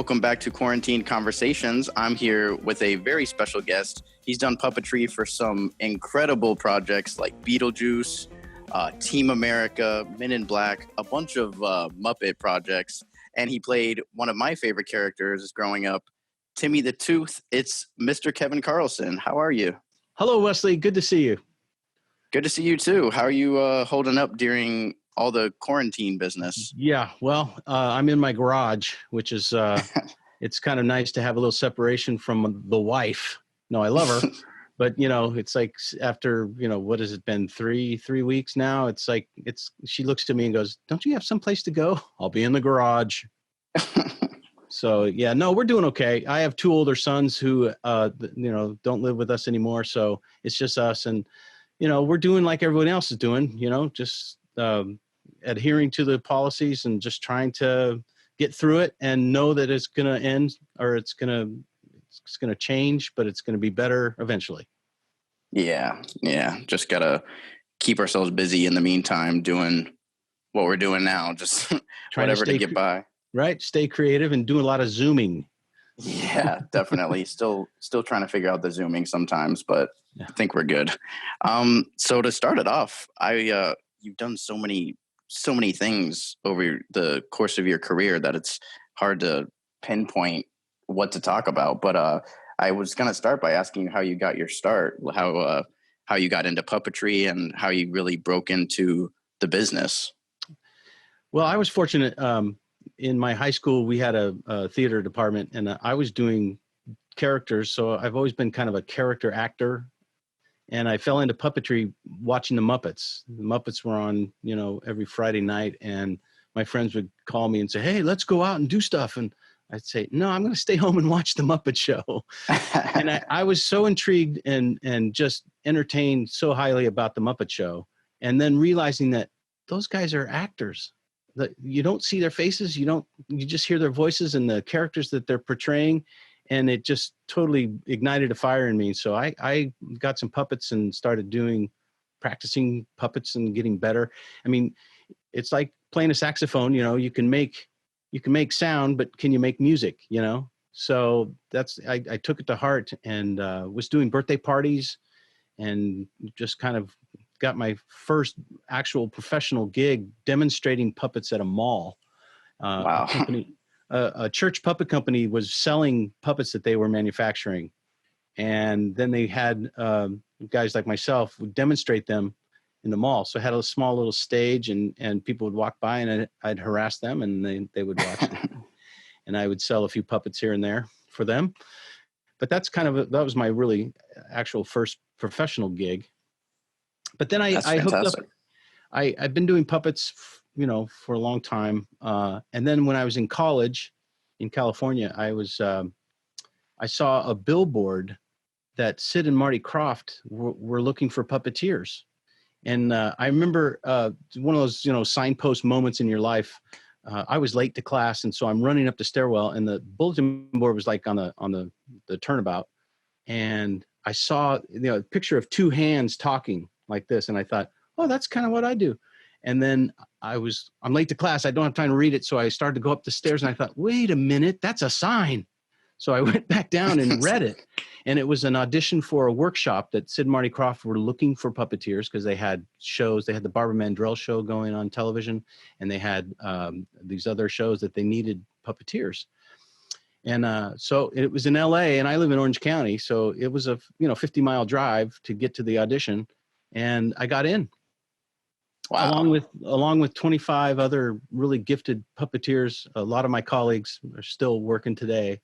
welcome back to Quarantine Conversations. I'm here with a very special guest. He's done puppetry for some incredible projects like Beetlejuice, Team America, Men in Black, a bunch of Muppet projects, and he played one of my favorite characters growing up, Timmy the Tooth. It's Mr. Kevin Carlson. How are you? Hello, Wesley. Good to see you. Good to see you too. How are you holding up during all the quarantine business? Yeah, well, I'm in my garage, which is, it's kind of nice to have a little separation from the wife. No, I love her, but it's like after, what has it been? Three weeks now? It's like, she looks to me and goes, "Don't you have someplace to go?" "I'll be in the garage." So yeah, no, we're doing okay. I have two older sons who, don't live with us anymore. So it's just us, and, we're doing like everyone else is doing, just, adhering to the policies and just trying to get through it and know that it's going to end, or it's going to change, but it's going to be better eventually. Yeah. Just got to keep ourselves busy in the meantime, doing what we're doing now, just whatever to get by. Right. Stay creative and do a lot of Zooming. Yeah, definitely. Still trying to figure out the Zooming sometimes, but yeah. I think we're good. So to start it off, you've done so many things over the course of your career that it's hard to pinpoint what to talk about. But I was going to start by asking you how you got your start, how you got into puppetry and how you really broke into the business. Well, I was fortunate. In my high school, we had a theater department, and I was doing characters. So I've always been kind of a character actor. And I fell into puppetry watching the Muppets. The Muppets were on, every Friday night, and my friends would call me and say, "Hey, let's go out and do stuff." And I'd say, "No, I'm going to stay home and watch the Muppet Show." And I was so intrigued and just entertained so highly about the Muppet Show. And then realizing that those guys are actors. That you don't see their faces, you just hear their voices and the characters that they're portraying. And it just totally ignited a fire in me. So I got some puppets and started practicing puppets and getting better. I mean, it's like playing a saxophone, you can make sound, but can you make music, So I took it to heart and was doing birthday parties and just kind of got my first actual professional gig demonstrating puppets at a mall. Wow. A church puppet company was selling puppets that they were manufacturing. And then they had guys like myself would demonstrate them in the mall. So I had a small little stage and people would walk by and I'd harass them and they would watch them. And I would sell a few puppets here and there for them. But that was my really actual first professional gig. But then I hooked up. I've been doing puppets, for a long time. And then when I was in college in California, I saw a billboard that Sid and Marty Krofft were looking for puppeteers. And I remember one of those, signpost moments in your life. I was late to class, and so I'm running up the stairwell, and the bulletin board was like on the turnabout, and I saw a picture of two hands talking like this, and I thought, oh, that's kind of what I do. And then I'm late to class. I don't have time to read it. So I started to go up the stairs and I thought, wait a minute, that's a sign. So I went back down and read it. And it was an audition for a workshop that Sid and Marty Krofft were looking for puppeteers because they had shows. They had the Barbara Mandrell show going on television, and they had these other shows that they needed puppeteers. And so it was in LA, and I live in Orange County. So it was a 50-mile drive to get to the audition. And I got in. Wow. Along with 25 other really gifted puppeteers. A lot of my colleagues are still working today.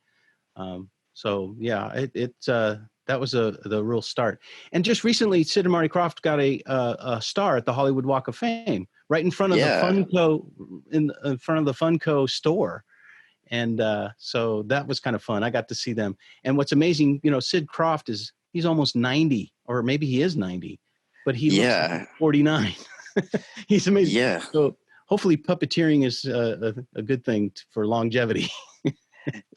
So yeah, that was the real start. And just recently, Sid and Marty Krofft got a star at the Hollywood Walk of Fame, right in front of the Funko, in front of the Funko store. And so that was kind of fun. I got to see them. And what's amazing, Sid Krofft he's almost 90, or maybe he is 90, but he looks like 49. He's amazing. Yeah. So hopefully puppeteering is a good thing for longevity.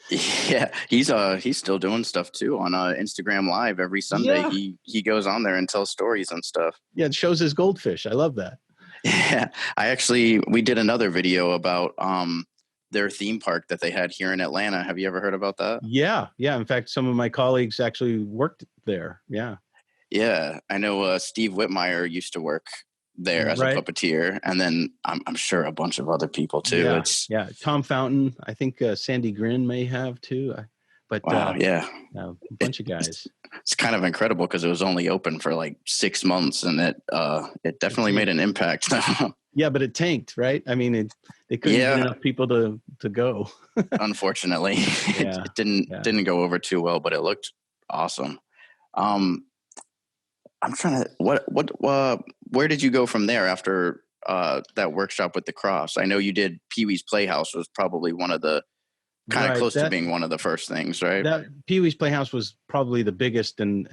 Yeah, he's still doing stuff too on Instagram Live every Sunday. Yeah. He goes on there and tells stories and stuff. Yeah, it shows his goldfish. I love that. Yeah, we did another video about their theme park that they had here in Atlanta. Have you ever heard about that? Yeah. In fact, some of my colleagues actually worked there. Yeah. Yeah, I know Steve Whitmire used to work there as a Right. puppeteer, and then I'm sure a bunch of other people too. Yeah. Tom Fountain. I think Sandy Grin may have too. But Wow, yeah, a bunch of guys. it's kind of incredible because it was only open for like 6 months, and it definitely made an impact. Yeah, but it tanked, right? I mean, they couldn't get enough people to go. Unfortunately, it didn't go over too well, but it looked awesome. I'm trying to where did you go from there after that workshop with the cross? I know you did Pee-wee's Playhouse was probably one of the kind of close to being one of the first things, right? That Pee-wee's Playhouse was probably the biggest and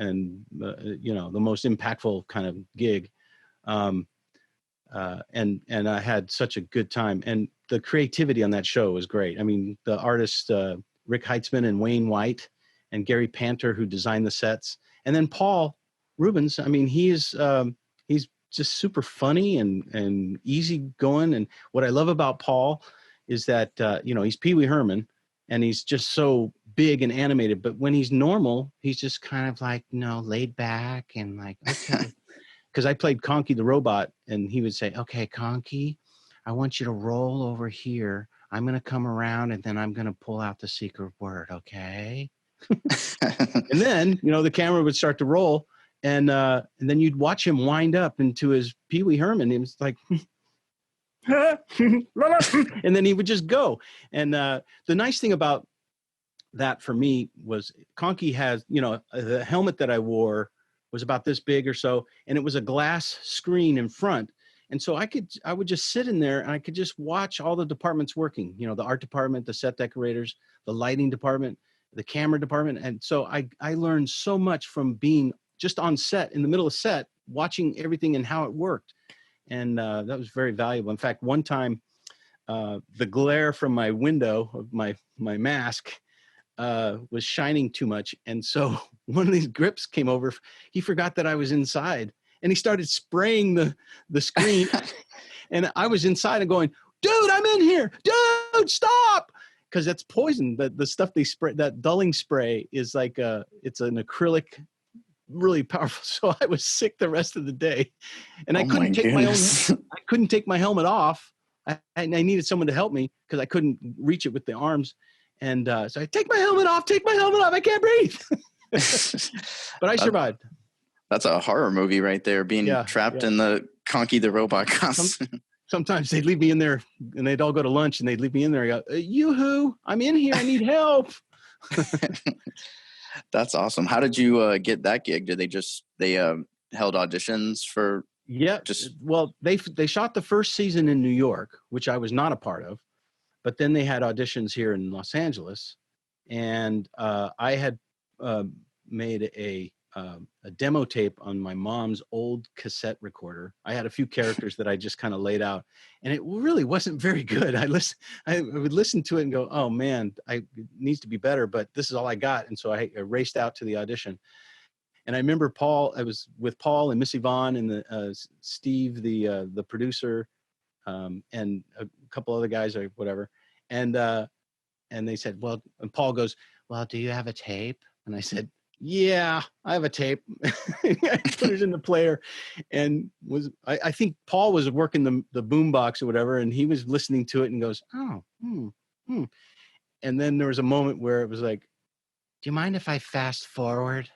the most impactful kind of gig. And I had such a good time, and the creativity on that show was great. I mean, the artists, Rick Heitzman and Wayne White and Gary Panter, who designed the sets. And then Paul Rubens, I mean, he's just super funny and easygoing. And what I love about Paul is that, he's Pee Wee Herman, and he's just so big and animated. But when he's normal, he's just kind of like, laid back and like, okay. Because I played Conky the robot, and he would say, okay, Conky, I want you to roll over here. I'm going to come around, and then I'm going to pull out the secret word, okay? And then, the camera would start to roll, and then you'd watch him wind up into his Pee Wee Herman. It was like, and then he would just go. And the nice thing about that for me was Conky has, the helmet that I wore was about this big or so, and it was a glass screen in front. And so I would just sit in there and I could just watch all the departments working, the art department, the set decorators, the lighting department, the camera department. And so I learned so much from being just on set, in the middle of set, watching everything and how it worked. And that was very valuable. In fact, one time, the glare from my window of my mask was shining too much. And so one of these grips came over. He forgot that I was inside, and he started spraying the screen. And I was inside and going, dude, I'm in here. Dude, stop. Because that's poison. The stuff they spray, that dulling spray, is like it's an acrylic, really powerful. So I was sick the rest of the day, and I couldn't take my helmet off. I needed someone to help me because I couldn't reach it with the arms. And so I take my helmet off. I can't breathe. But I survived. That's a horror movie right there, being trapped in the Conky the robot costume. Sometimes they'd leave me in there, and they'd all go to lunch, and they'd leave me in there. I go, yoo-hoo, I'm in here. I need help. That's awesome. How did you get that gig? Did they held auditions for? Yeah. Well, they shot the first season in New York, which I was not a part of, but then they had auditions here in Los Angeles, and I had made a demo tape on my mom's old cassette recorder. I had a few characters that I just kind of laid out, and it really wasn't very good. I would listen to it and go, oh man, it needs to be better, but this is all I got. And so I raced out to the audition. And I remember I was with Paul and Missy Vaughn and Steve, the producer, and a couple other guys or whatever. And they said, well, and Paul goes, well, do you have a tape? And I said, yeah, I have a tape. I put it in the player, and I think Paul was working the boom box or whatever, and he was listening to it and goes, oh, And then there was a moment where it was like, do you mind if I fast forward?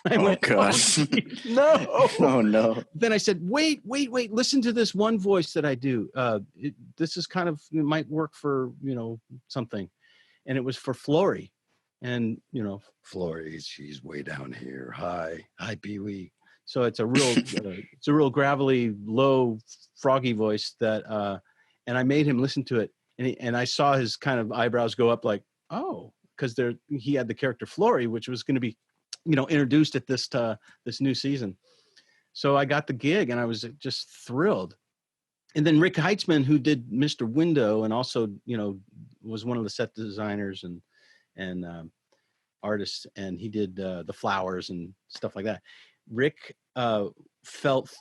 I went, gosh. Oh, no. Oh, no. Then I said, wait, listen to this one voice that I do. This is kind of, it might work for, something. And it was for Flory. And, Flory, she's way down here. Hi, Pee-wee. So it's a real gravelly, low, froggy voice that, and I made him listen to it. And I saw his kind of eyebrows go up like, oh, because he had the character Flory, which was going to be, introduced at this new season. So I got the gig, and I was just thrilled. And then Rick Heitzman, who did Mr. Window and also, was one of the set designers and artists, and he did the flowers and stuff like that. Rick felt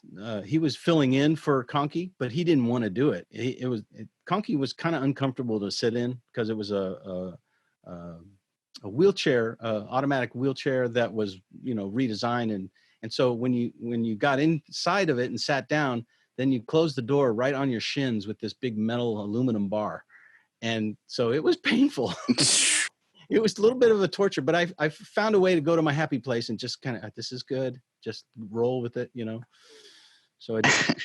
he was filling in for Conky, but he didn't want to do it. Conky was kind of uncomfortable to sit in because it was a wheelchair, automatic wheelchair that was, redesigned. And so when you got inside of it and sat down, then you closed the door right on your shins with this big metal aluminum bar. And so it was painful. It was a little bit of a torture, but I found a way to go to my happy place and just kind of, this is good. Just roll with it, So I did.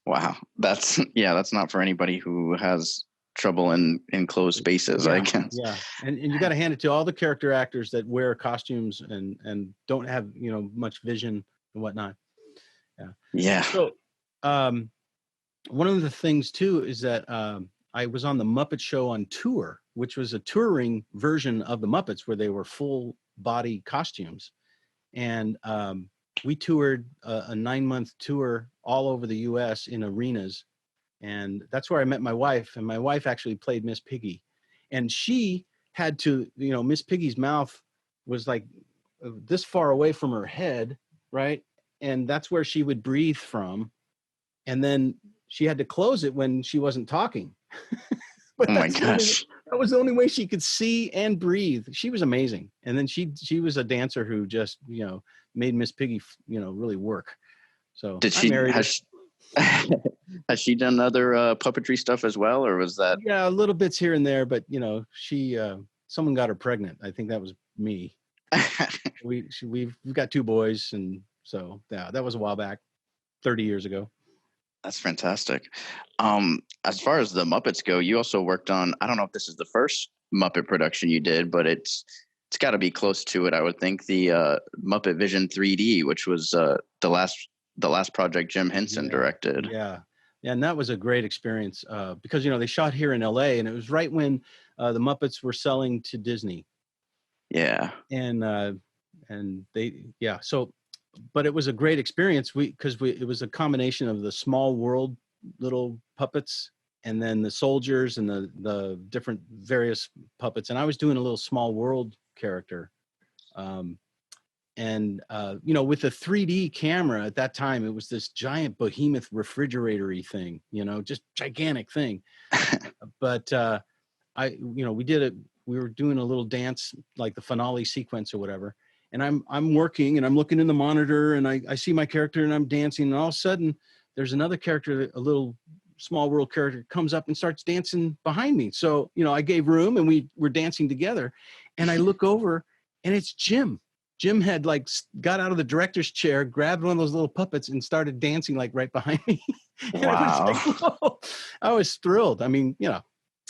Wow. That's not for anybody who has trouble in enclosed spaces, I guess. Yeah. And you got to hand it to all the character actors that wear costumes and don't have, much vision and whatnot. Yeah. Yeah. So one of the things too is that I was on the Muppet Show on tour, which was a touring version of the Muppets where they were full body costumes. And we toured a 9-month tour all over the US in arenas. And that's where I met my wife. And my wife actually played Miss Piggy. And she had to, Miss Piggy's mouth was like this far away from her head, right? And that's where she would breathe from. And then she had to close it when she wasn't talking. Oh my gosh. That was the only way she could see and breathe. She was amazing. And then she was a dancer who just, made Miss Piggy, really work. So has she done other puppetry stuff as well, or was that? Yeah, little bits here and there, but she someone got her pregnant. I think that was me. We've got 2 boys, and so yeah, that was a while back, 30 years ago. That's fantastic. As far as the Muppets go, you also worked on, I don't know if this is the first Muppet production you did, but it's got to be close to it, I would think. The Muppet Vision 3D, which was the last project Jim Henson directed. Yeah, and that was a great experience because they shot here in LA, and it was right when the Muppets were selling to Disney. Yeah, and so. But it was a great experience. It was a combination of the Small World little puppets and then the soldiers and the different various puppets. And I was doing a little Small World character. With the 3D camera at that time, it was this giant behemoth refrigerator-y thing, just gigantic thing. But we did it. We were doing a little dance, like the finale sequence or whatever. And I'm working and I'm looking in the monitor and I see my character and I'm dancing, and all of a sudden there's another character, a little Small World character, comes up and starts dancing behind me. So, I gave room and we were dancing together, and I look over and it's Jim. Jim had got out of the director's chair, grabbed one of those little puppets and started dancing right behind me. Wow. I was thrilled. I mean,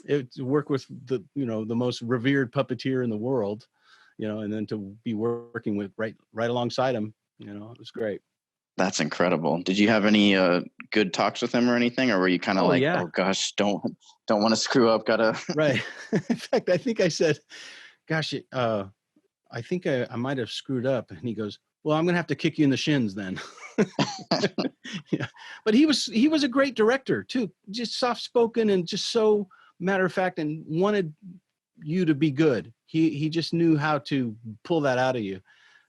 it work with the most revered puppeteer in the world. And then to be working with right alongside him, it was great. That's incredible. Did you have any good talks with him or anything, or were you kind of oh gosh, don't want to screw up, gotta right? In fact, I think I said, gosh, I think I might have screwed up, and he goes, well, I'm gonna have to kick you in the shins then. Yeah, but he was a great director too, just soft spoken and just so matter of fact, and wanted you to be good. He just knew how to pull that out of you.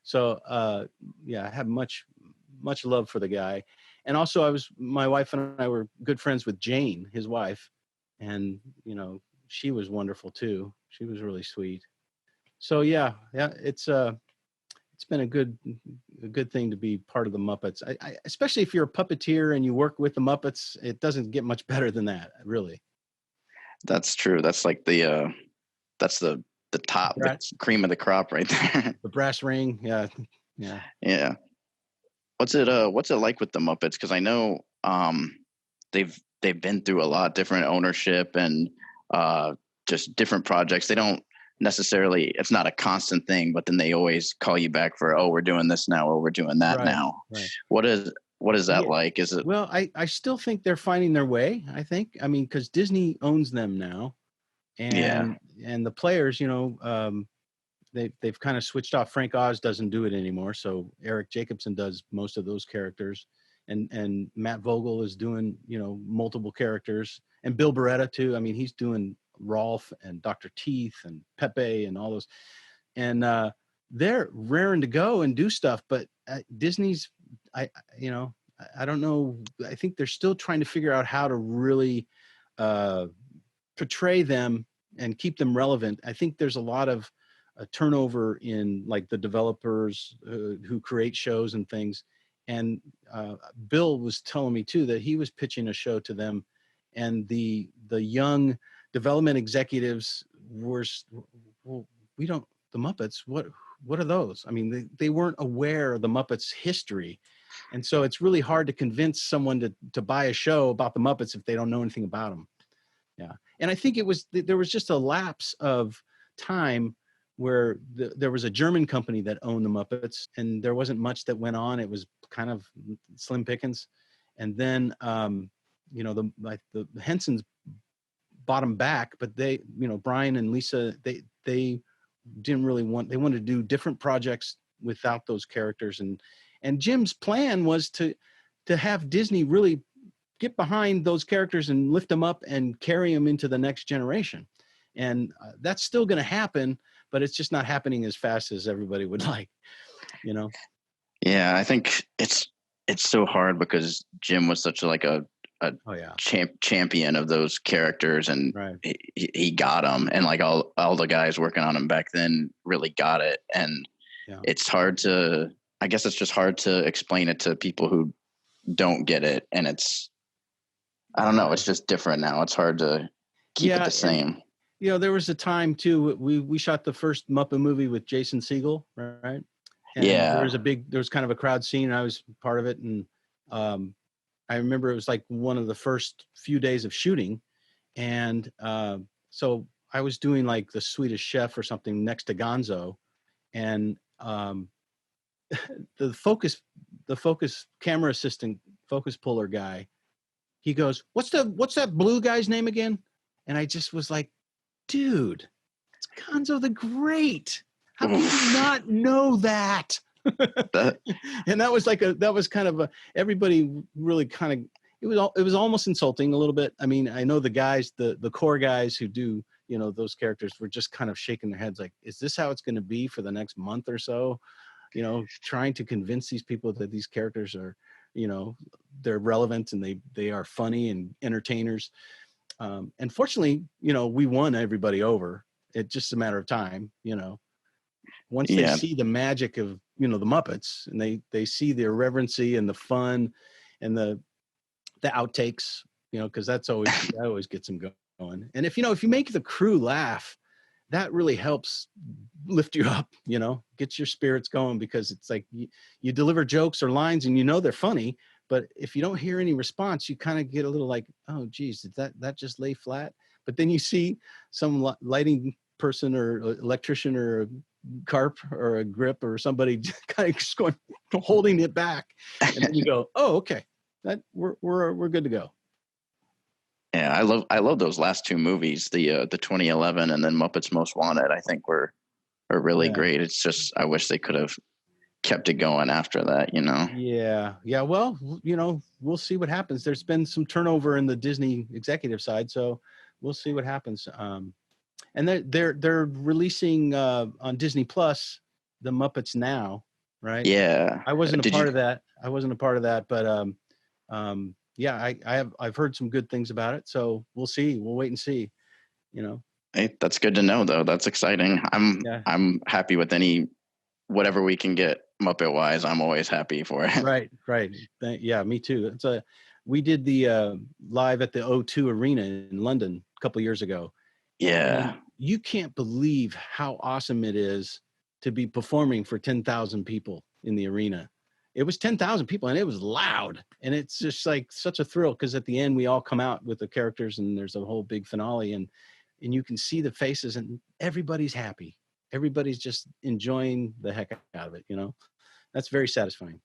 So I have much love for the guy. And also my wife and I were good friends with Jane, his wife, and she was wonderful too. She was really sweet. So yeah, it's been a good thing to be part of the Muppets. I especially if you're a puppeteer and you work with the Muppets, it doesn't get much better than that, really. That's true. That's like the top, the cream of the crop right there. The brass ring. Yeah. What's it like with the Muppets? Because I know they've been through a lot, different ownership and just different projects. They don't necessarily, it's not a constant thing, but then they always call you back for, we're doing this now, or we're doing that now. Right. What is that like? Is it? Well, I still think they're finding their way. I think, because Disney owns them now. And the players, they've kind of switched off. Frank Oz doesn't do it anymore, so Eric Jacobson does most of those characters, and Matt Vogel is doing multiple characters, and Bill Beretta too. I mean, he's doing Rolf and Dr. Teeth and Pepe and all those, and they're raring to go and do stuff. But Disney's, you know, I don't know. I think they're still trying to figure out how to really portray them and keep them relevant. I think there's a lot of turnover in like the developers who create shows and things. And Bill was telling me too that he was pitching a show to them, and the young development executives were, well, we don't, the Muppets, what are those? I mean, they weren't aware of the Muppets history. And so it's really hard to convince someone to buy a show about the Muppets if they don't know anything about them. Yeah. And I think there was just a lapse of time where there was a German company that owned the Muppets, and there wasn't much that went on. It was kind of slim pickings. And then, you know, the Hensons bought them back, but they, you know, Brian and Lisa, they didn't really they wanted to do different projects without those characters. And Jim's plan was to have Disney really get behind those characters and lift them up and carry them into the next generation. And that's still going to happen, but it's just not happening as fast as everybody would like, you know? Yeah, I think it's so hard because Jim was such a champion of those characters, and right. he got them, and like all the guys working on them back then really got it. And it's hard to, I guess it's just hard to explain it to people who don't get it. And I don't know, it's just different now. It's hard to keep it the same. And, you know, there was a time too, we shot the first Muppet movie with Jason Siegel, right? And there was kind of a crowd scene, and I was part of it. And I remember it was like one of the first few days of shooting. And so I was doing like the Swedish Chef or something next to Gonzo. And the focus camera assistant, focus puller guy, he goes, what's that blue guy's name again? And I just was like, dude, it's Gonzo the Great. How can you not know that? And that was kind of everybody really kind of, it was almost insulting a little bit. I mean, I know the guys, the core guys who do, you know, those characters were just kind of shaking their heads like, is this how it's going to be for the next month or so? You know, trying to convince these people that these characters are, you know, they're relevant and they are funny and entertainers. And fortunately, you know, we won everybody over. It's just a matter of time, you know. Once they see the magic of, you know, the Muppets, and they see the irreverency and the fun and the outtakes, you know, because that always gets them going. And if you make the crew laugh, that really helps lift you up, you know, gets your spirits going, because it's like you deliver jokes or lines and you know they're funny, but if you don't hear any response, you kind of get a little like, oh geez, did that just lay flat? But then you see some lighting person or electrician or a carp or a grip or somebody kind of just holding it back, and then you go, oh, okay, that we're good to go. Yeah, I love those last two movies, the 2011 and then Muppets Most Wanted. I think were really great. It's just I wish they could have kept it going after that, you know. Yeah. Well, you know, we'll see what happens. There's been some turnover in the Disney executive side, so we'll see what happens. And they're releasing on Disney Plus the Muppets Now, right? Yeah, I wasn't a part of that, but yeah, I've heard some good things about it. So we'll see. We'll wait and see. You know. Hey, that's good to know, though. That's exciting. I'm happy with whatever we can get Muppet wise. I'm always happy for it. Right. Yeah, me too. We did the live at the O2 Arena in London a couple of years ago. Yeah. And you can't believe how awesome it is to be performing for 10,000 people in the arena. It was 10,000 people and it was loud. And it's just like such a thrill, because at the end we all come out with the characters and there's a whole big finale, and you can see the faces and everybody's happy. Everybody's just enjoying the heck out of it, you know. That's very satisfying.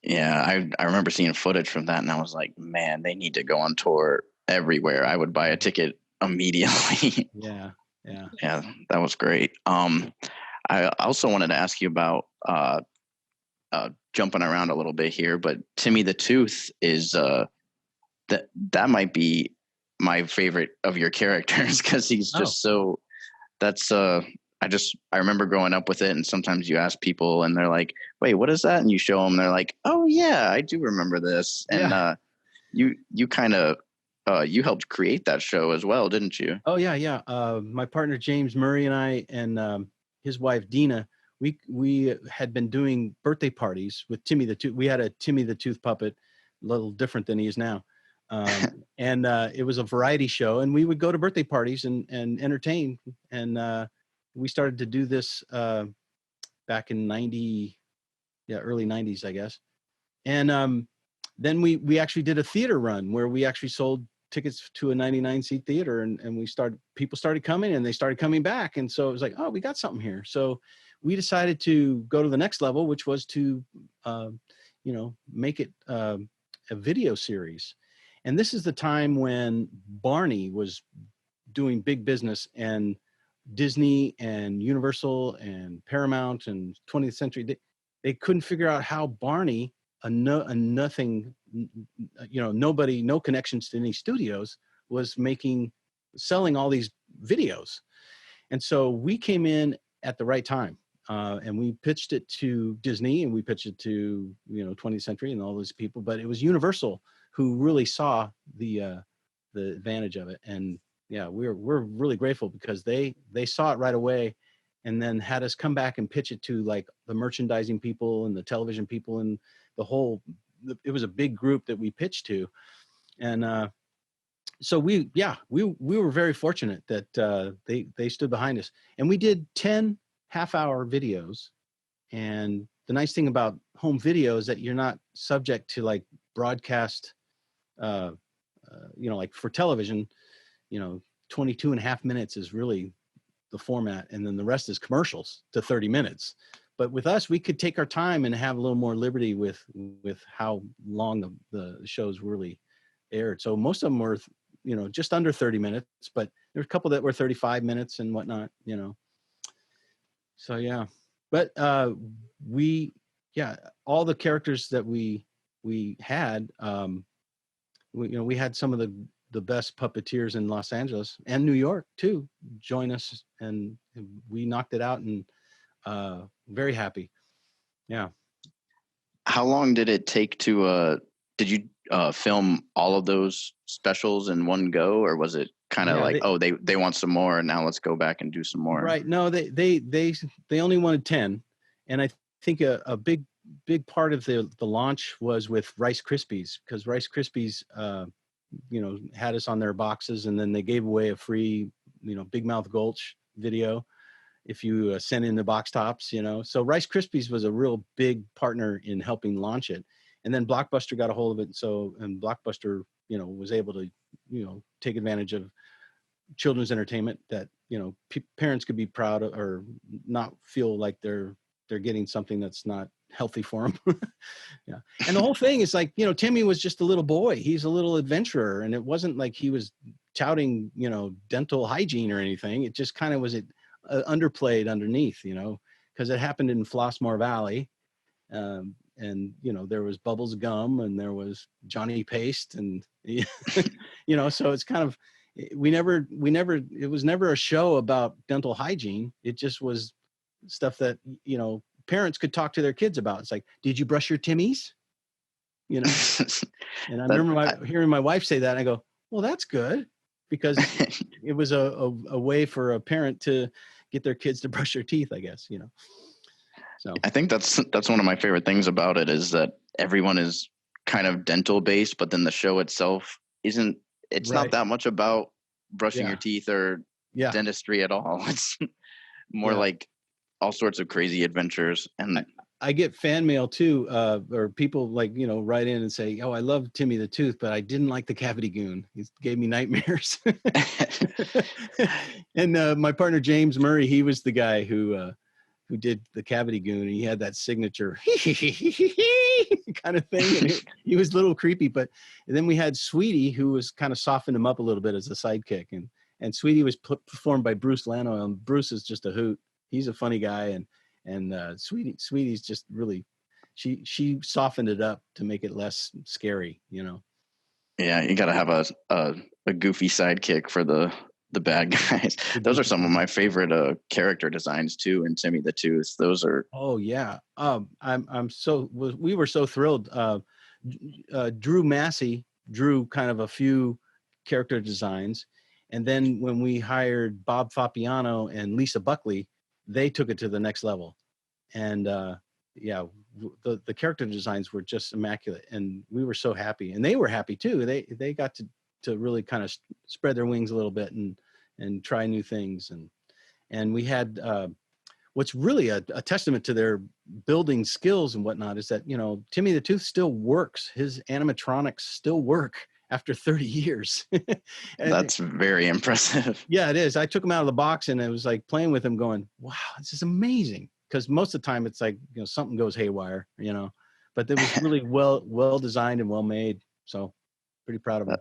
Yeah, I remember seeing footage from that and I was like, man, they need to go on tour everywhere. I would buy a ticket immediately. Yeah, that was great. I also wanted to ask you about jumping around a little bit here, but Timmy the Tooth is that might be my favorite of your characters, because he's just I remember growing up with it, and sometimes you ask people and they're like, wait, what is that? And you show them, and they're like, oh yeah, I do remember this. And you kind of you helped create that show as well, didn't you? Oh yeah. My partner James Murray and I and his wife Dina, we had been doing birthday parties with Timmy the Tooth. We had a Timmy the Tooth puppet, a little different than he is now. And it was a variety show, and we would go to birthday parties and entertain. And we started to do this back in early 90s, I guess. And then we actually did a theater run where we actually sold tickets to a 99-seat theater, and people started coming, and they started coming back. And so it was like, oh, we got something here. So we decided to go to the next level, which was to, make it a video series. And this is the time when Barney was doing big business, and Disney and Universal and Paramount and 20th Century, they couldn't figure out how Barney, nothing, nobody, no connections to any studios, was selling all these videos. And so we came in at the right time, and we pitched it to Disney, and we pitched it to 20th Century and all those people. But it was Universal who really saw the advantage of it. And yeah, we're really grateful because they saw it right away, and then had us come back and pitch it to like the merchandising people and the television people and it was a big group that we pitched to. And so we were very fortunate that they stood behind us, and we did 10 half-hour videos. And the nice thing about home video is that you're not subject to like broadcast, like for television, 22 and a half minutes is really the format, and then the rest is commercials to 30 minutes. But with us, we could take our time and have a little more liberty with how long the shows really aired. So most of them were, just under 30 minutes, but there were a couple that were 35 minutes and whatnot, So yeah, but all the characters that we had, we had some of the best puppeteers in Los Angeles and New York too join us, and we knocked it out, and very happy. Yeah. How long did it take to did you film all of those specials in one go, or was it kind of they want some more and now let's go back and do some more? Right. No, they only wanted 10. And I think a big part of the launch was with Rice Krispies, because Rice Krispies had us on their boxes, and then they gave away a free Big Mouth Gulch video if you sent in the box tops. So Rice Krispies was a real big partner in helping launch it. And then Blockbuster got a hold of it, and Blockbuster was able to take advantage of children's entertainment that parents could be proud of, or not feel like they're getting something that's not healthy for them. Yeah. And the whole thing is like, Timmy was just a little boy. He's a little adventurer, and it wasn't like he was touting dental hygiene or anything. It just kind of was underplayed underneath, because it happened in Flossmoor Valley. And there was Bubbles Gum, and there was Johnny Paste, and so it's kind of, it was never a show about dental hygiene. It just was stuff that parents could talk to their kids about. It's like, did you brush your Timmies? And I remember hearing my wife say that, and I go, well, that's good, because it was a way for a parent to get their kids to brush their teeth, I guess. So I think that's one of my favorite things about it, is that everyone is kind of dental based, but then the show itself isn't. It's right. Not that much about brushing your teeth or Yeah. dentistry at all. It's more like all sorts of crazy adventures. And I get fan mail too, or people write in and say, "Oh, I love Timmy the Tooth, but I didn't like the Cavity Goon. He gave me nightmares." And my partner James Murray, he was the guy who did the Cavity Goon. And he had that signature kind of thing. And he was a little creepy, but then we had Sweetie, who was kind of softened him up a little bit as a sidekick. And Sweetie was performed by Bruce Lano, and Bruce is just a hoot. He's a funny guy, and Sweetie's just really, she softened it up to make it less scary, Yeah, you got to have a goofy sidekick for the the bad guys. Those are some of my favorite character designs too in Timmy the Tooth. Those are. Oh yeah. We were so thrilled. Drew Massey drew kind of a few character designs, and then when we hired Bob Fapiano and Lisa Buckley, they took it to the next level. And the character designs were just immaculate, and we were so happy, and they were happy too. They got to really kind of spread their wings a little bit and try new things, and we had what's really a testament to their building skills and whatnot is that, Timmy the Tooth still works. His animatronics still work after 30 years. That's very impressive. Yeah, it is. I took him out of the box and I was like playing with him going, wow, this is amazing. Because most of the time it's like, something goes haywire, but it was really well designed and well made. So pretty proud of it.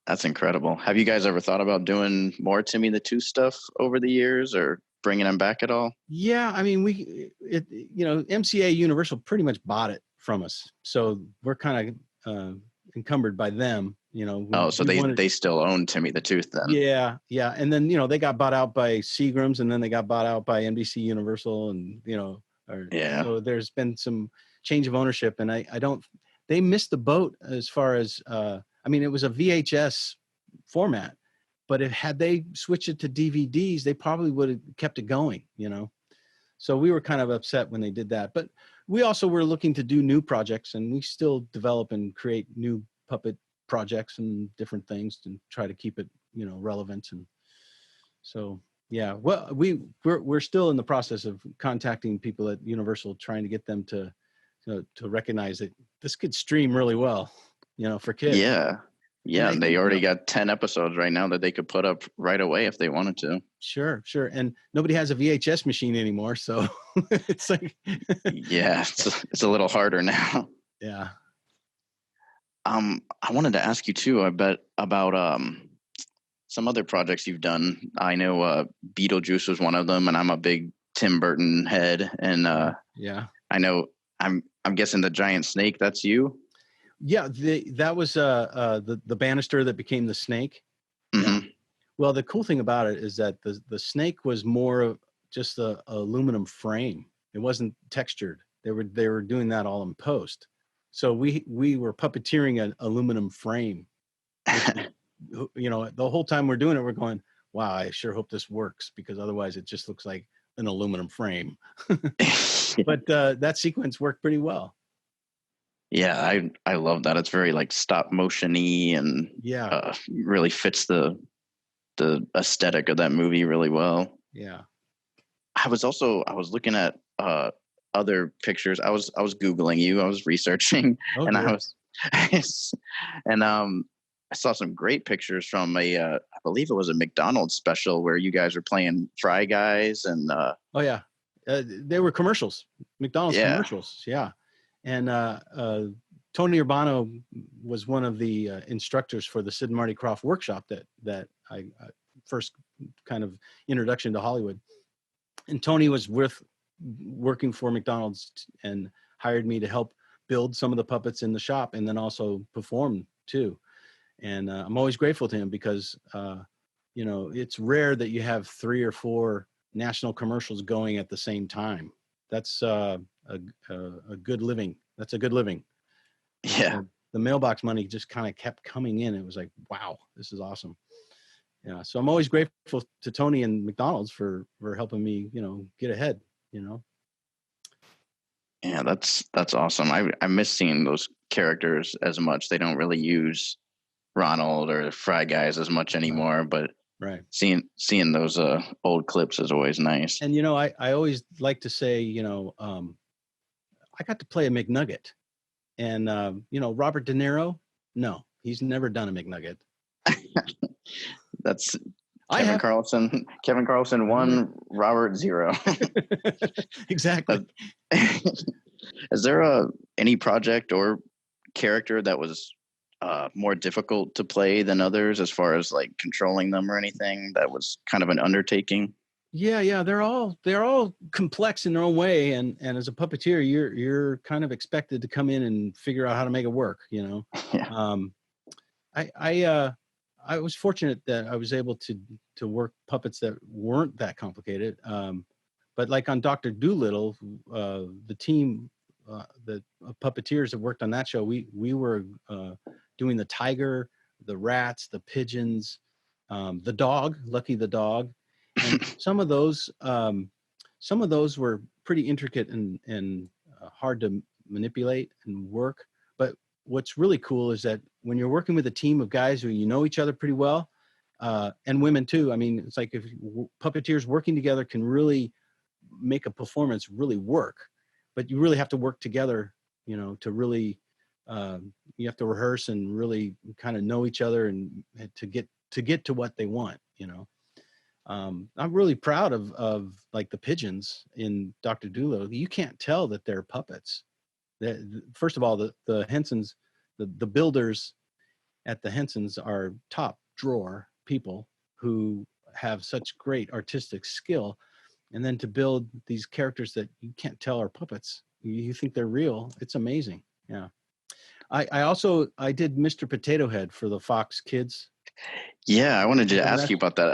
That's incredible. Have you guys ever thought about doing more Timmy the Tooth stuff over the years, or bringing them back at all? Yeah, I mean, MCA Universal pretty much bought it from us, so we're kind of encumbered by them. So they still own Timmy the Tooth then? Yeah, and then they got bought out by Seagram's, and then they got bought out by NBC Universal, and so there's been some change of ownership, and I don't. They missed the boat as far as it was a VHS format. But had they switched it to DVDs, they probably would have kept it going, So we were kind of upset when they did that. But we also were looking to do new projects, and we still develop and create new puppet projects and different things and try to keep it, relevant. And so, yeah, well, we're still in the process of contacting people at Universal, trying to get them to recognize that this could stream really well, for kids. Yeah, and they already got 10 episodes right now that they could put up right away if they wanted to. Sure. And nobody has a VHS machine anymore, so it's like yeah, it's a little harder now. Yeah. I wanted to ask you too, I bet, about some other projects you've done. I know Beetlejuice was one of them, and I'm a big Tim Burton head, and I know I'm guessing the giant snake, that's you? Yeah, that was the banister that became the snake. Mm-hmm. Yeah. Well, the cool thing about it is that the snake was more of just a aluminum frame. It wasn't textured. They were doing that all in post. So we were puppeteering an aluminum frame. The whole time we're doing it, we're going, wow, I sure hope this works, because otherwise it just looks like an aluminum frame. But that sequence worked pretty well. Yeah, I love that. It's very like stop motion-y, and really fits the aesthetic of that movie really well. Yeah. I was looking at other pictures. I was Googling you. I was researching, and I saw some great pictures from I believe it was a McDonald's special where you guys were playing Fry Guys, and they were commercials, McDonald's commercials. Yeah. And Tony Urbano was one of the instructors for the Sid and Marty Krofft workshop that I first kind of introduction to Hollywood. And Tony was working for McDonald's and hired me to help build some of the puppets in the shop, and then also perform too. And I'm always grateful to him, because it's rare that you have 3 or 4 national commercials going at the same time. That's a good living. That's a good living. Yeah. The mailbox money just kind of kept coming in. It was like, wow, this is awesome. Yeah. So I'm always grateful to Tony and McDonald's for helping me, get ahead, Yeah, that's awesome. I miss seeing those characters as much. They don't really use Ronald or Fry Guys as much anymore, but right. Seeing those old clips is always nice. And I always like to say, I got to play a McNugget, and Robert De Niro, no, he's never done a McNugget. That's Kevin Carlson. Kevin Carlson 1, Robert 0. Exactly. Is there any project or character that was more difficult to play than others, as far as like controlling them or anything that was kind of an undertaking? Yeah, they're all complex in their own way, and as a puppeteer, you're kind of expected to come in and figure out how to make it work. Yeah. I was fortunate that I was able to work puppets that weren't that complicated. But like on Dr. Dolittle, the team, the puppeteers that worked on that show, we were doing the tiger, the rats, the pigeons, the dog, Lucky the dog, and some of those were pretty intricate and hard to manipulate and work. But what's really cool is that when you're working with a team of guys who you know each other pretty well, and women too. I mean, it's like if puppeteers working together can really make a performance really work, but you really have to work together, to really, you have to rehearse and really kind of know each other and to get to what they want, I'm really proud of like the pigeons in Dr. Dolittle. You can't tell that they're puppets. First of all, the Hensons, the builders at the Hensons are top drawer people who have such great artistic skill. And then to build these characters that you can't tell are puppets, you think they're real. It's amazing. Yeah. I did Mr. Potato Head for the Fox Kids. Yeah, I wanted to ask you about that.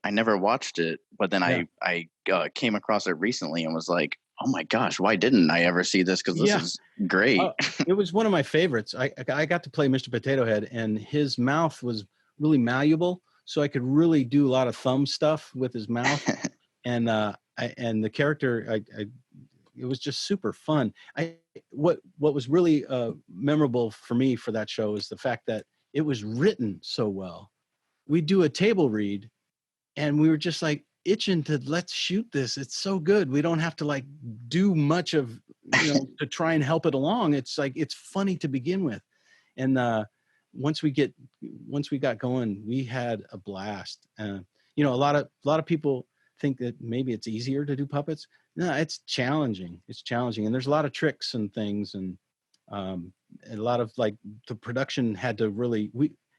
I never watched it, but then I came across it recently and was like, oh my gosh, why didn't I ever see this? Because this is great. It was one of my favorites. I got to play Mr. Potato Head, and his mouth was really malleable, so I could really do a lot of thumb stuff with his mouth. And the character, it was just super fun. What was really memorable for me for that show is the fact that it was written so well. We do a table read, and we were just like itching to let's shoot this. It's so good. We don't have to like do much of to try and help it along. It's like it's funny to begin with, and once we got going, we had a blast. A lot of people think that maybe it's easier to do puppets. No, it's challenging. It's challenging. And there's a lot of tricks and things. And a lot of like the production had to really,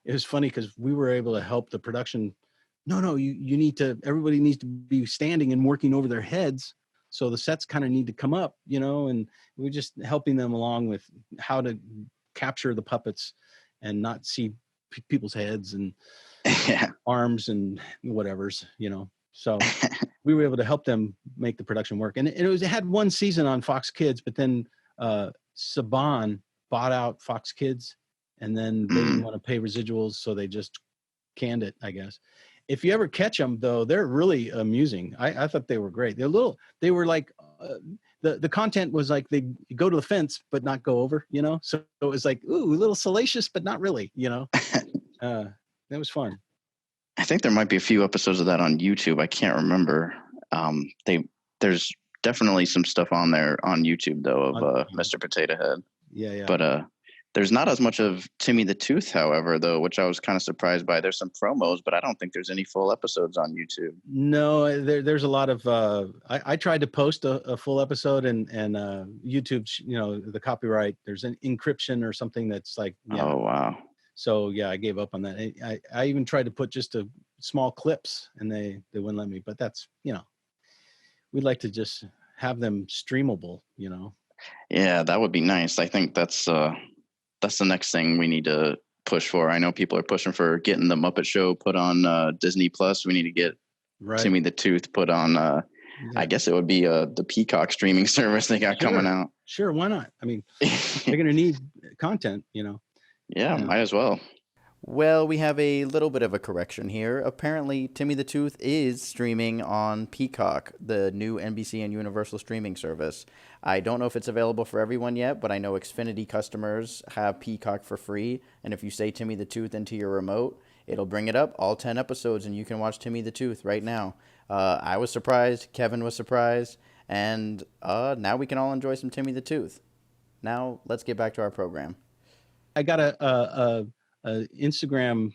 it was funny because we were able to help the production. No, everybody needs to be standing and working over their heads. So the sets kind of need to come up, and we're just helping them along with how to capture the puppets and not see people's heads and arms and whatever's, So we were able to help them make the production work. And it had one season on Fox Kids, but then Saban bought out Fox Kids, and then they didn't want to pay residuals, so they just canned it, I guess. If you ever catch them, though, they're really amusing. I thought they were great. They were like, the content was like they go to the fence, but not go over, So it was like, ooh, a little salacious, but not really, That was fun. I think there might be a few episodes of that on YouTube. I can't remember. There's definitely some stuff on there on YouTube though of Mr. Potato Head. Yeah. But there's not as much of Timmy the Tooth, however, though, which I was kind of surprised by. There's some promos, but I don't think there's any full episodes on YouTube. No, there's a lot of. I tried to post a full episode, and YouTube, the copyright. There's an encryption or something that's like. Yeah. Oh wow. So yeah, I gave up on that. I even tried to put just a small clips, and they wouldn't let me. But that's we'd like to just have them streamable. Yeah, that would be nice. I think that's the next thing we need to push for. I know people are pushing for getting the Muppet Show put on Disney Plus. We need to get Timmy the Tooth put on. I guess it would be the Peacock streaming service they got coming out. Sure, why not? I mean, they're going to need content. Yeah, might as well. Well, we have a little bit of a correction here. Apparently, Timmy the Tooth is streaming on Peacock, the new NBC and Universal streaming service. I don't know if it's available for everyone yet, but I know Xfinity customers have Peacock for free. And if you say Timmy the Tooth into your remote, it'll bring it up, all 10 episodes, and you can watch Timmy the Tooth right now. I was surprised. Kevin was surprised. And now we can all enjoy some Timmy the Tooth. Now, let's get back to our program. I got a Instagram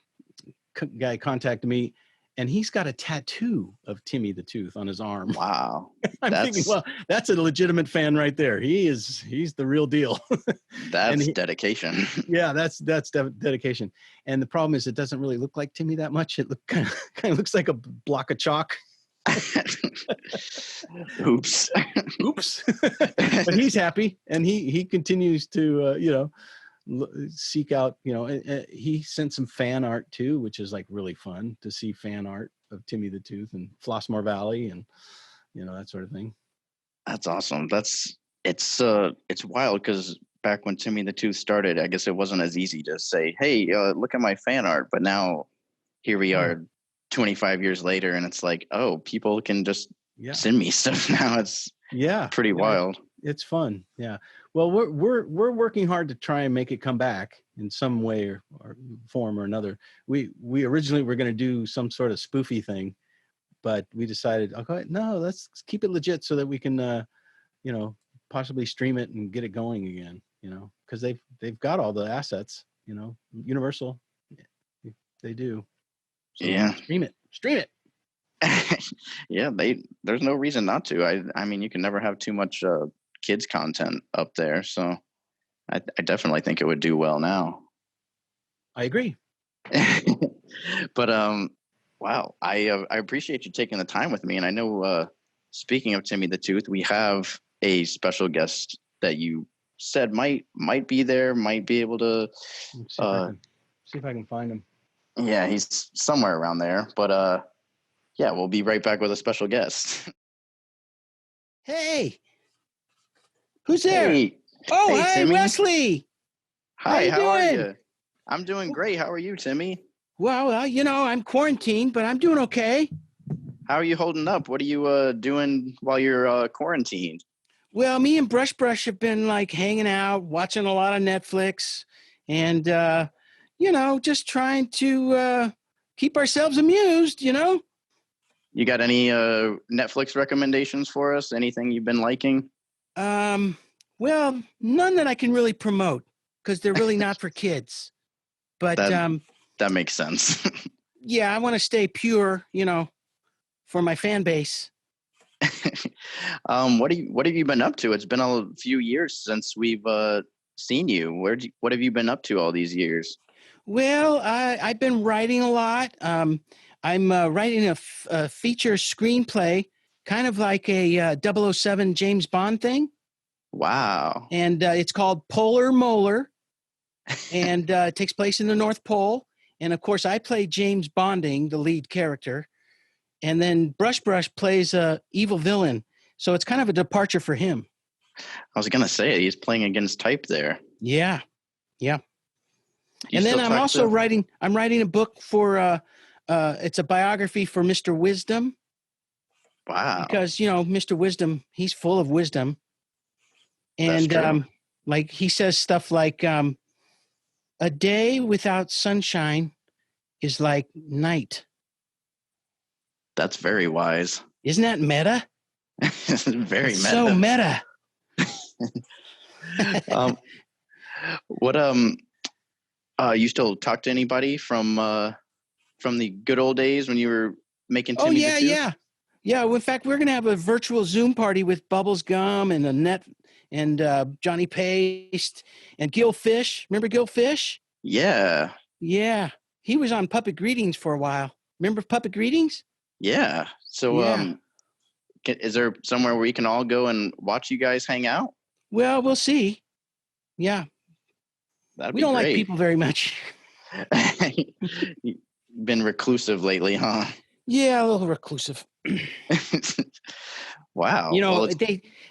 guy contacted me, and he's got a tattoo of Timmy the Tooth on his arm. Wow. I'm thinking, well, that's a legitimate fan right there. He's the real deal. That's dedication. Yeah, that's dedication. And the problem is it doesn't really look like Timmy that much. It kind of looks like a block of chalk. Oops. But he's happy, and he continues to seek out, he sent some fan art too, which is like really fun to see fan art of Timmy the Tooth and Flossmoor Valley and, that sort of thing. That's awesome. It's wild because back when Timmy the Tooth started, I guess it wasn't as easy to say, hey, look at my fan art. But now here we are 25 years later, and it's like, oh, people can just send me stuff now. It's pretty wild. It's fun. Yeah. Well, we're working hard to try and make it come back in some way or form or another. We originally were going to do some sort of spoofy thing, but we decided, okay, no, let's keep it legit so that we can, possibly stream it and get it going again. Because they've got all the assets. Universal, they do. So stream it. Yeah, there's no reason not to. I mean, you can never have too much kids content up there, so I definitely think it would do well now. I agree. But wow, I appreciate you taking the time with me, and I know speaking of Timmy the Tooth, we have a special guest that you said might be there, might be able to see if I can find him. Yeah, he's somewhere around there, but yeah, we'll be right back with a special guest. Hey, who's there? Hey, hey, Timmy. Wesley. Hi, how are you? I'm doing great. How are you, Timmy? Well, I'm quarantined, but I'm doing okay. How are you holding up? What are you doing while you're quarantined? Well, me and Brush have been like hanging out, watching a lot of Netflix, and just trying to keep ourselves amused. You got any Netflix recommendations for us? Anything you've been liking? Well, none that I can really promote because they're really not for kids. But that makes sense. Yeah, I want to stay pure, for my fan base. What have you been up to? It's been a few years since we've seen you. What have you been up to all these years? Well, I've been writing a lot. I'm writing a feature screenplay, kind of like a 007 James Bond thing. Wow. And it's called Polar Molar, and it takes place in the North Pole. And, of course, I play James Bonding, the lead character. And then Brush plays a evil villain. So it's kind of a departure for him. I was going to say, he's playing against type there. Yeah. And then I'm also writing a book for, it's a biography for Mr. Wisdom. Wow. Because, Mr. Wisdom, he's full of wisdom. And like he says stuff like, a day without sunshine is like night. That's very wise. Isn't that meta? Very it's meta. So meta. You still talk to anybody from the good old days when you were making Timmy the Tooth? Yeah. Well, in fact, we're going to have a virtual Zoom party with Bubbles Gum and Annette and Johnny Paste and Gil Fish. Remember Gil Fish? Yeah. Yeah. He was on Puppet Greetings for a while. Remember Puppet Greetings? Yeah. So is there somewhere where we can all go and watch you guys hang out? Well, we'll see. Yeah. That'd we be don't great. Like people very much. You've been reclusive lately, huh? Yeah, a little reclusive. Wow.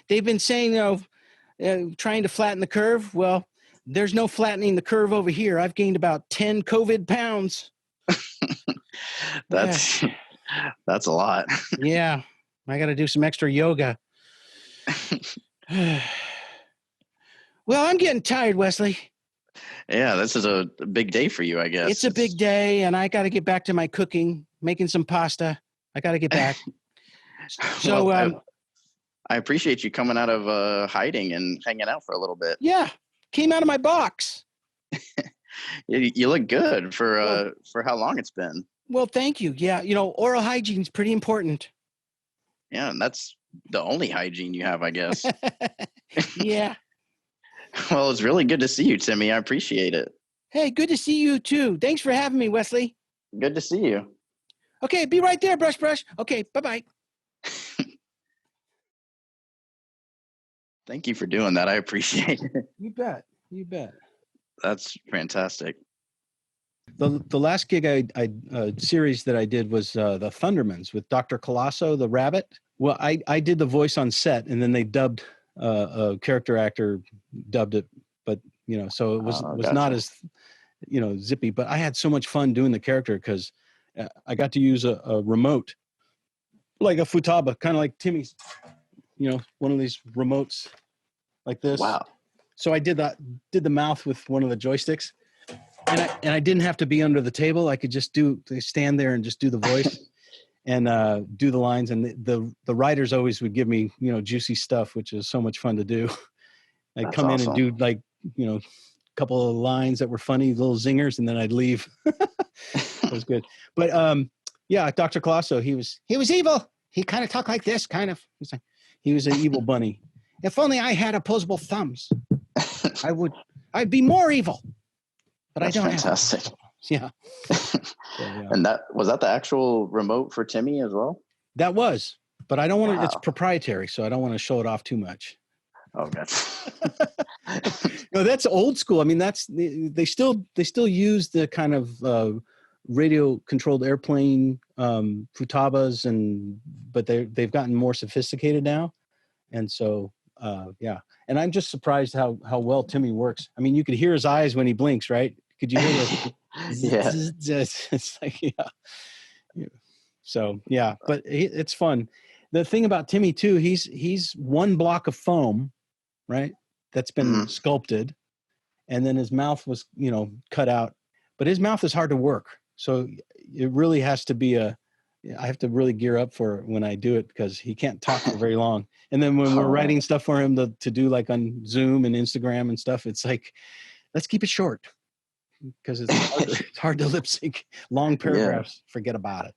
They've been saying, trying to flatten the curve. Well, there's no flattening the curve over here. I've gained about 10 COVID pounds. That's a lot. Yeah. I got to do some extra yoga. Well, I'm getting tired, Wesley. Yeah, this is a big day for you, I guess. It's a big day, and I got to get back to my cooking, making some pasta. I got to get back. So, well, I appreciate you coming out of hiding and hanging out for a little bit. Yeah, came out of my box. You look good for how long it's been. Well, thank you. Yeah, oral hygiene is pretty important. Yeah, and that's the only hygiene you have, I guess. Yeah. Well, it's really good to see you, Timmy. I appreciate it. Hey, good to see you too. Thanks for having me, Wesley. Good to see you. Okay, be right there, Brush. Okay, bye-bye. Thank you for doing that. I appreciate it. You bet. That's fantastic. The last gig series that I did was the Thundermans with Dr. Colosso, the rabbit. Well, I did the voice on set, and then they dubbed a character actor dubbed it, but so it was Gotcha. not as zippy. But I had so much fun doing the character because I got to use a remote, like a futaba, kind of like Timmy's, one of these remotes like this. Wow. So I did the mouth with one of the joysticks. And I didn't have to be under the table. I could just stand there and just do the voice and do the lines. And the writers always would give me, juicy stuff, which is so much fun to do. I'd come in and do like, a couple of lines that were funny, little zingers, and then I'd leave. It was good. But yeah, Dr. Colosso, he was evil. He kind of talked like this, kind of. He was an evil bunny. If only I had opposable thumbs, I'd be more evil. But That's I don't fantastic. have yeah. Yeah. And was that the actual remote for Timmy as well? That was, but I don't want to. It's proprietary, so I don't want to show it off too much. Oh, gotcha. No, that's old school. I mean, they still use the kind of radio controlled airplane futabas, but they've gotten more sophisticated now, and so yeah. And I'm just surprised how well Timmy works. I mean, you could hear his eyes when he blinks, right? Could you hear this? Yeah. It's like, yeah. So, yeah, but it's fun. The thing about Timmy, too, he's one block of foam, right? That's been sculpted. And then his mouth was, cut out. But his mouth is hard to work. So it really has to be I have to really gear up for it when I do it because he can't talk for very long. And then when we're writing stuff for him to do like on Zoom and Instagram and stuff, it's like, let's keep it short because it's hard to lip sync long paragraphs. Yeah. Forget about it.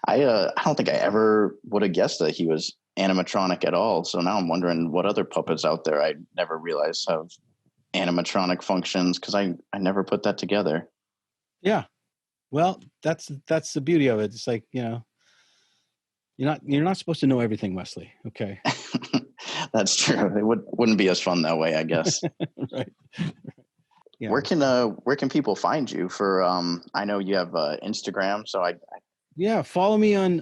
I don't think I ever would have guessed that he was animatronic at all. So now I'm wondering what other puppets out there I never realized have animatronic functions because I never put that together. Yeah. Well, that's the beauty of it. It's like, you're not supposed to know everything, Wesley. Okay. That's true. It wouldn't be as fun that way, I guess. Right. Yeah. Where can people find you for I know you have Instagram, so yeah, follow me on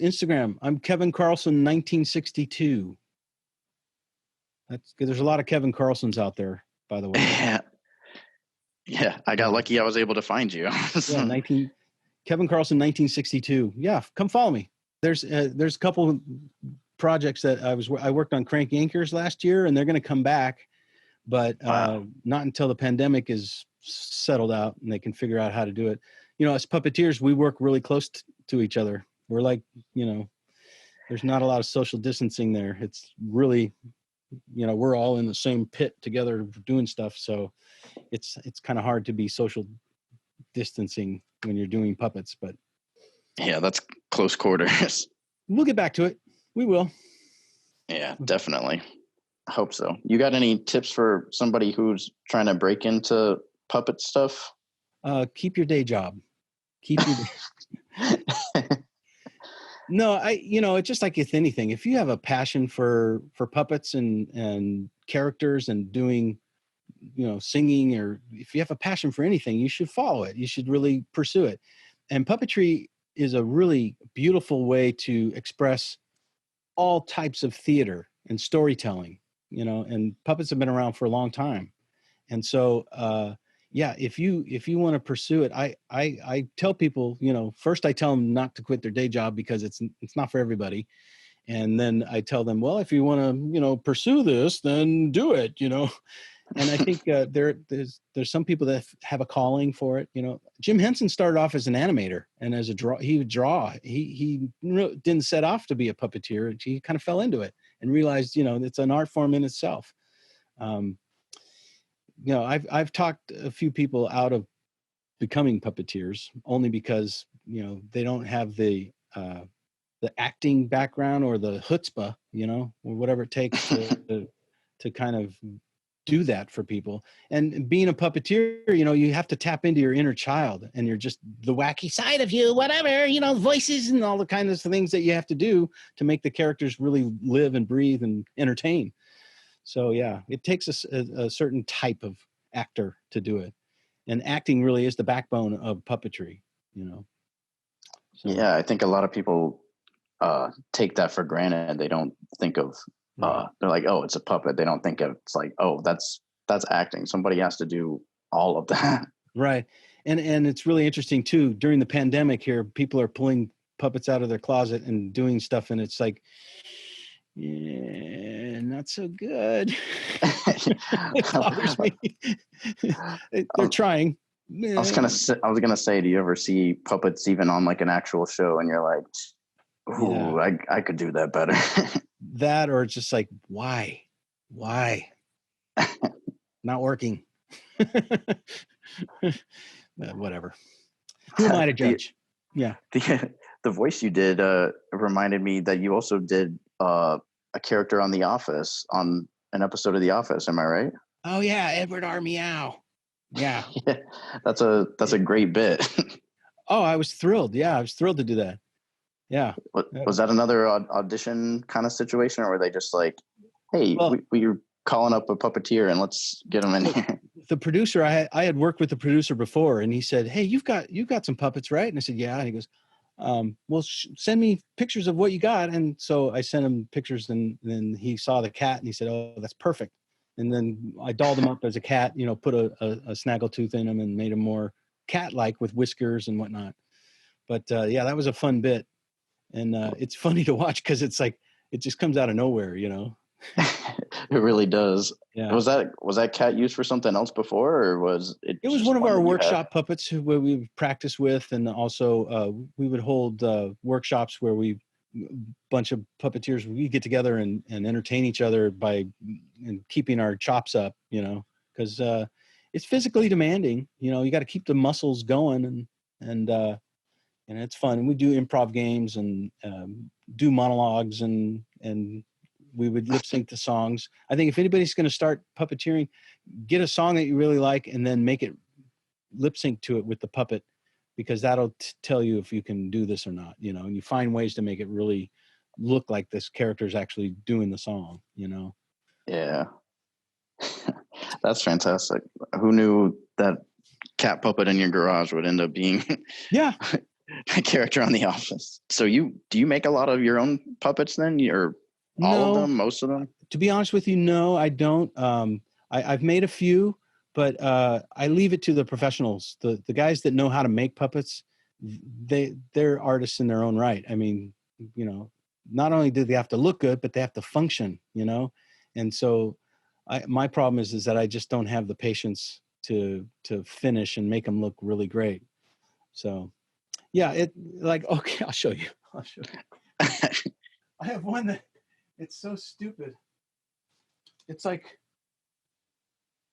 Instagram. I'm Kevin Carlson 1962. That's good. There's a lot of Kevin Carlsons out there, by the way. Yeah, I got lucky. I was able to find you. Yeah, Kevin Carlson 1962. Yeah, come follow me. There's a couple of projects that I worked on Crank Yankers last year, and they're going to come back, but not until the pandemic is settled out and they can figure out how to do it. As puppeteers, we work really close to each other. We're like, there's not a lot of social distancing there. It's really, we're all in the same pit together doing stuff. So it's kind of hard to be social distancing when you're doing puppets, but yeah, that's close quarters. We'll get back to it. We will. Yeah, definitely. I hope so. You got any tips for somebody who's trying to break into puppet stuff? Keep your day job. Keep your No, it's just like with anything. If you have a passion for puppets and characters and doing, singing, or if you have a passion for anything, you should follow it. You should really pursue it. And puppetry is a really beautiful way to express all types of theater and storytelling, and puppets have been around for a long time. And so, yeah, if you want to pursue it, I tell people, first I tell them not to quit their day job because it's not for everybody. And then I tell them, well, if you want to, pursue this, then do it, And I think there's some people that have a calling for it. Jim Henson started off as an animator and as he would draw. He didn't set off to be a puppeteer. He kind of fell into it and realized, it's an art form in itself. I've talked a few people out of becoming puppeteers only because, they don't have the acting background or the chutzpah, or whatever it takes to kind of do that for people. And being a puppeteer, you have to tap into your inner child and you're just the wacky side of you, whatever, voices and all the kinds of things that you have to do to make the characters really live and breathe and entertain. So yeah, it takes a certain type of actor to do it. And acting really is the backbone of puppetry, you know. So, yeah, I think a lot of people take that for granted. They don't think of they're like, oh, it's a puppet. They don't think of it's like, oh, that's acting. Somebody has to do all of that. Right. And it's really interesting too. During the pandemic here, people are pulling puppets out of their closet and doing stuff, and it's like, yeah, not so good. It bothers me. They're trying. I was gonna say, do you ever see puppets even on like an actual show, and you're like, ooh, yeah. I could do that better. That, or it's just like, why? Not working. Whatever. Who am I to judge? The voice you did reminded me that you also did a character on The Office, on an episode of The Office. Am I right? Oh yeah, Edward R. Meow. Yeah. Yeah, that's a great bit. Oh, I was thrilled. Yeah, I was thrilled to do that. Yeah. Was that another audition kind of situation, or were they just like, hey, we're calling up a puppeteer and let's get them in here? The producer, I had worked with the producer before, and he said, hey, you've got some puppets, right? And I said, yeah. And he goes, well, send me pictures of what you got. And so I sent him pictures, and then he saw the cat and he said, oh, that's perfect. And then I dolled him up as a cat, you know, put a snaggletooth in him and made him more cat-like with whiskers and whatnot. But yeah, that was a fun bit. And it's funny to watch because it's like, it just comes out of nowhere, you know? It really does. Yeah. Was that cat used for something else before, or was it? It was one of our workshop puppets who we practiced with, and also we would hold workshops where bunch of puppeteers, we get together and entertain each other by keeping our chops up, you know, because it's physically demanding. You know, you got to keep the muscles going, and it's fun. And we do improv games and do monologues, and we would lip sync to songs. I think if anybody's going to start puppeteering, get a song that you really like and then make it lip sync to it with the puppet, because that'll tell you if you can do this or not, you know, and you find ways to make it really look like this character is actually doing the song, you know? Yeah. That's fantastic. Who knew that cat puppet in your garage would end up being a character on The Office? So do you make a lot of your own puppets then, or all of them, most of them? To be honest with you, no, I don't. I've made a few, but I leave it to the professionals, the guys that know how to make puppets. They're artists in their own right. I mean, you know, not only do they have to look good, but they have to function, you know? And so my problem is that I just don't have the patience to finish and make them look really great. So yeah, okay, I'll show you. I have one that, it's so stupid. It's like,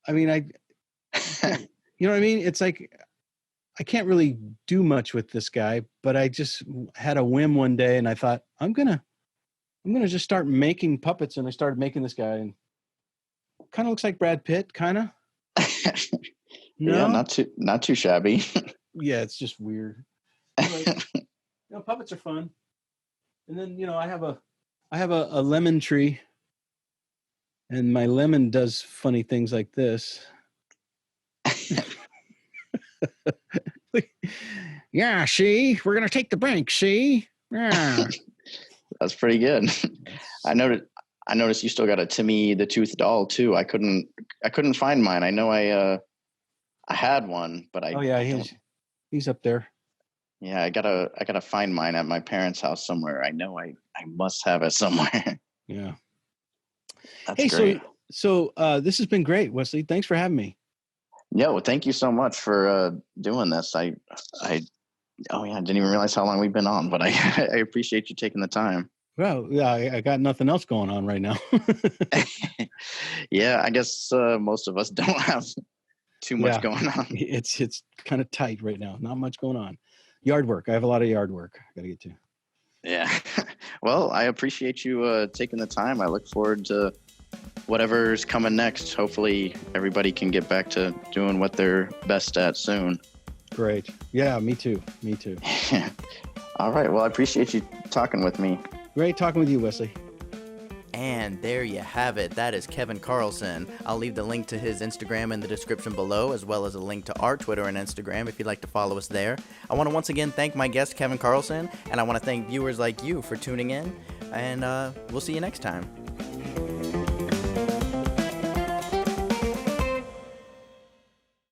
I mean, you know what I mean? It's like, I can't really do much with this guy, but I just had a whim one day and I thought, I'm going to just start making puppets. And I started making this guy, and kind of looks like Brad Pitt, kind of. No? Yeah, not too shabby. Yeah, it's just weird. Like, you know, puppets are fun. And then, you know, I have a lemon tree, and my lemon does funny things like this. Yeah, see, we're gonna take the break. See, yeah. That's pretty good. I noticed you still got a Timmy the Tooth doll too. I couldn't find mine. I know I had one, but he's up there. Yeah, I gotta find mine at my parents' house somewhere. I know I must have it somewhere. Yeah. That's great. So this has been great, Wesley. Thanks for having me. Yeah, well, thank you so much for doing this. I didn't even realize how long we've been on, but I appreciate you taking the time. Well, yeah, I got nothing else going on right now. Yeah, I guess most of us don't have too much going on. It's kind of tight right now. Not much going on. Yard work. I have a lot of yard work I got to get to. Yeah. Well, I appreciate you taking the time. I look forward to whatever's coming next. Hopefully everybody can get back to doing what they're best at soon. Great. Yeah, me too. All right. Well, I appreciate you talking with me. Great talking with you, Wesley. And there you have it. That is Kevin Carlson. I'll leave the link to his Instagram in the description below, as well as a link to our Twitter and Instagram if you'd like to follow us there. I want to once again thank my guest, Kevin Carlson, and I want to thank viewers like you for tuning in, and we'll see you next time.